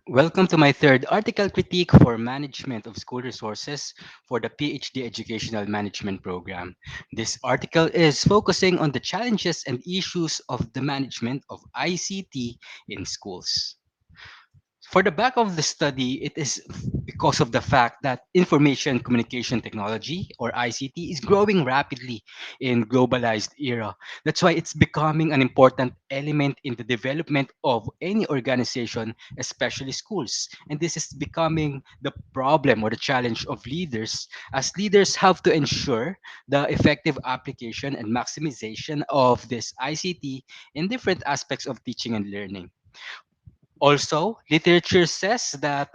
Welcome to my third article critique for management of school resources for the PhD Educational Management Program. This article is focusing on the challenges and issues of the management of ICT in schools. For the back of the study, it is because of the fact that information communication technology or ICT is growing rapidly in globalized era. That's why it's becoming an important element in the development of any organization, especially schools. And this is becoming the problem or the challenge of leaders, as leaders have to ensure the effective application and maximization of this ICT in different aspects of teaching and learning. Also, literature says that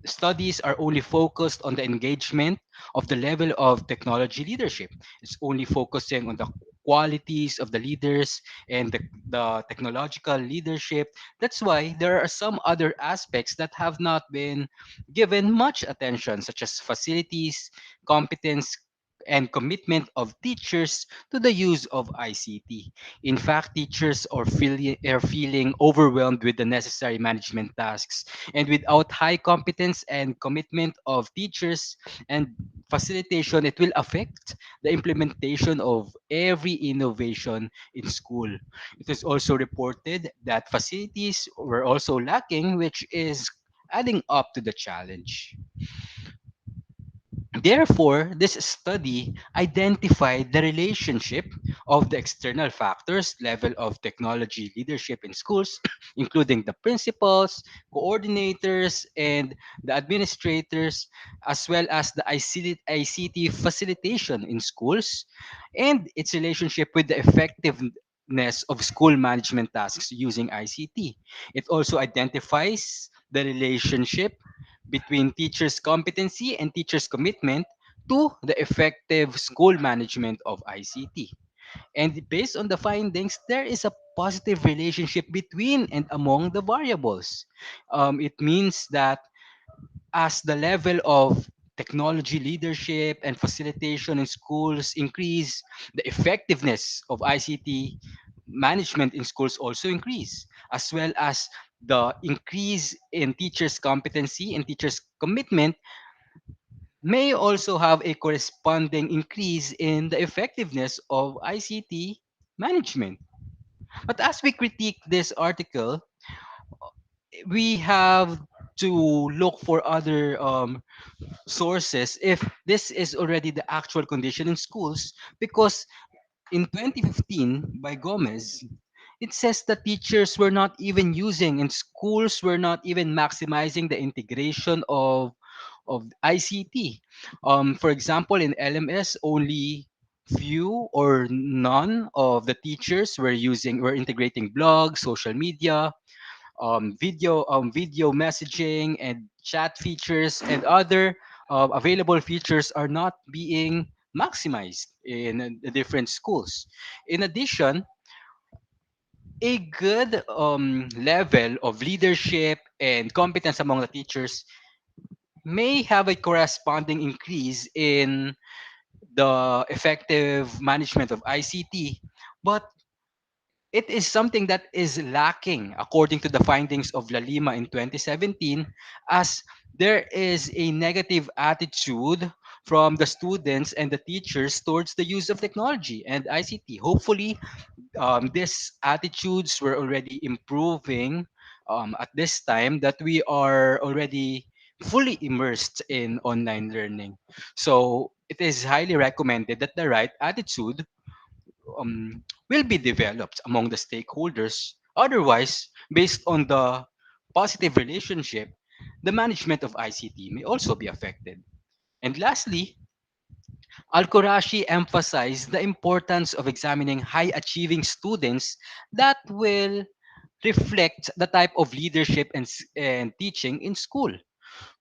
studies are only focused on the engagement of the level of technology leadership. It's only focusing on the qualities of the leaders and the technological leadership. That's why there are some other aspects that have not been given much attention, such as facilities, competence, and commitment of teachers to the use of ICT. In fact, teachers are feeling overwhelmed with the necessary management tasks, and without high competence and commitment of teachers and facilitation, it will affect the implementation of every innovation in school. It is also reported that facilities were also lacking, which is adding up to the challenge. Therefore, this study identified the relationship of the external factors, level of technology leadership in schools, including the principals, coordinators, and the administrators, as well as the ICT facilitation in schools, and its relationship with the effectiveness of school management tasks using ICT. It also identifies the relationship between teachers' competency and teachers' commitment to the effective school management of ICT. And based on the findings, there is a positive relationship between and among the variables. It means that as the level of technology leadership and facilitation in schools increase, the effectiveness of ICT management in schools also increase, as well as the increase in teachers' competency and teachers' commitment may also have a corresponding increase in the effectiveness of ICT management. But as we critique this article, we have to look for other sources if this is already the actual condition in schools, because in 2015 by Gomez, it says that teachers were not even using and schools were not even maximizing the integration of ICT. For example, in LMS, only few or none of the teachers were integrating blogs, social media, video messaging and chat features and other available features are not being maximized in the different schools. In addition, a good level of leadership and competence among the teachers may have a corresponding increase in the effective management of ICT, but it is something that is lacking according to the findings of La Lima in 2017, as there is a negative attitude from the students and the teachers towards the use of technology and ICT. Hopefully, these attitudes were already improving at this time that we are already fully immersed in online learning. So it is highly recommended that the right attitude will be developed among the stakeholders. Otherwise, based on the positive relationship, the management of ICT may also be affected. And lastly, Al-Qurashi emphasized the importance of examining high achieving students that will reflect the type of leadership and teaching in school.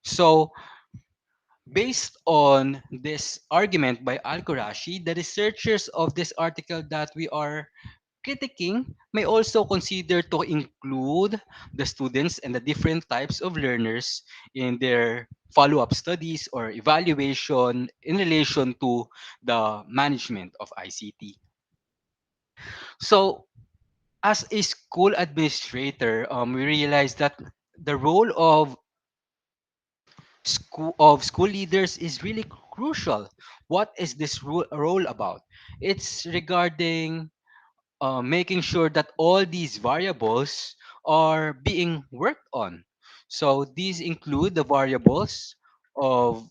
So, based on this argument by Al-Qurashi, the researchers of this article that we are critiquing may also consider to include the students and the different types of learners in their follow-up studies or evaluation in relation to the management of ICT. So As a school administrator, we realized that the role of school leaders is really crucial. What is this role about? It's regarding making sure that all these variables are being worked on. So these include the variables of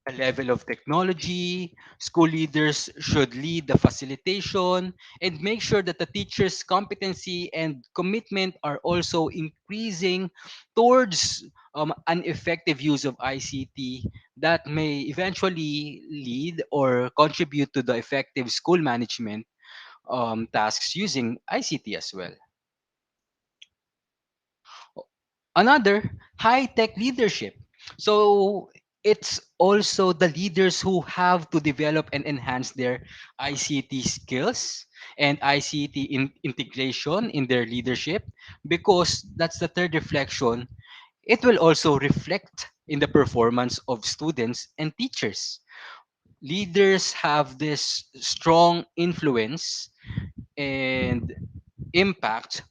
a level of technology. School leaders should lead the facilitation and make sure that the teachers' competency and commitment are also increasing towards an effective use of ICT that may eventually lead or contribute to the effective school management tasks using ICT as well. Another, high tech leadership. So it's also the leaders who have to develop and enhance their ICT skills and ICT integration in their leadership, because that's the third reflection. It will also reflect in the performance of students and teachers. Leaders have this strong influence and impact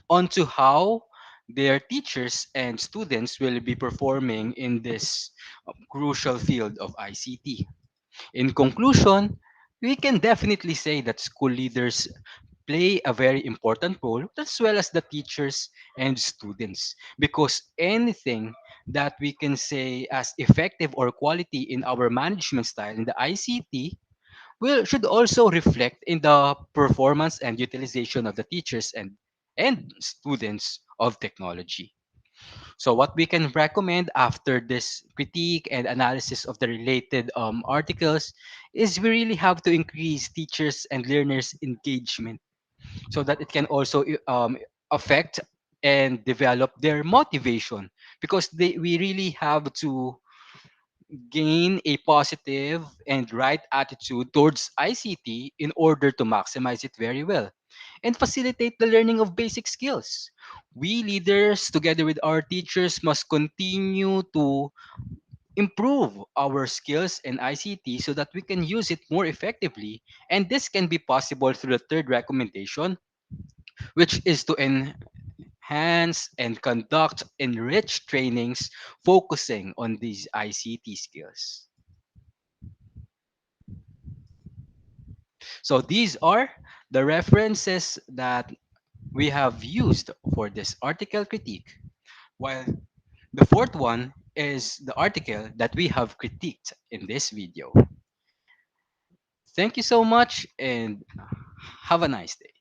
onto how their teachers and students will be performing in this crucial field of ICT. In conclusion, we can definitely say that school leaders play a very important role, as well as the teachers and students, because anything that we can say as effective or quality in our management style in the ICT will should also reflect in the performance and utilization of the teachers and students of technology. So what we can recommend after this critique and analysis of the related articles is we really have to increase teachers and learners engagement so that it can also affect and develop their motivation, because we really have to gain a positive and right attitude towards ICT in order to maximize it very well and facilitate the learning of basic skills. We leaders, together with our teachers, must continue to improve our skills in ICT so that we can use it more effectively. And this can be possible through the third recommendation, which is to enhance and conduct enriched trainings focusing on these ICT skills. So these are the references that we have used for this article critique, while the fourth one is the article that we have critiqued in this video. Thank you so much and have a nice day.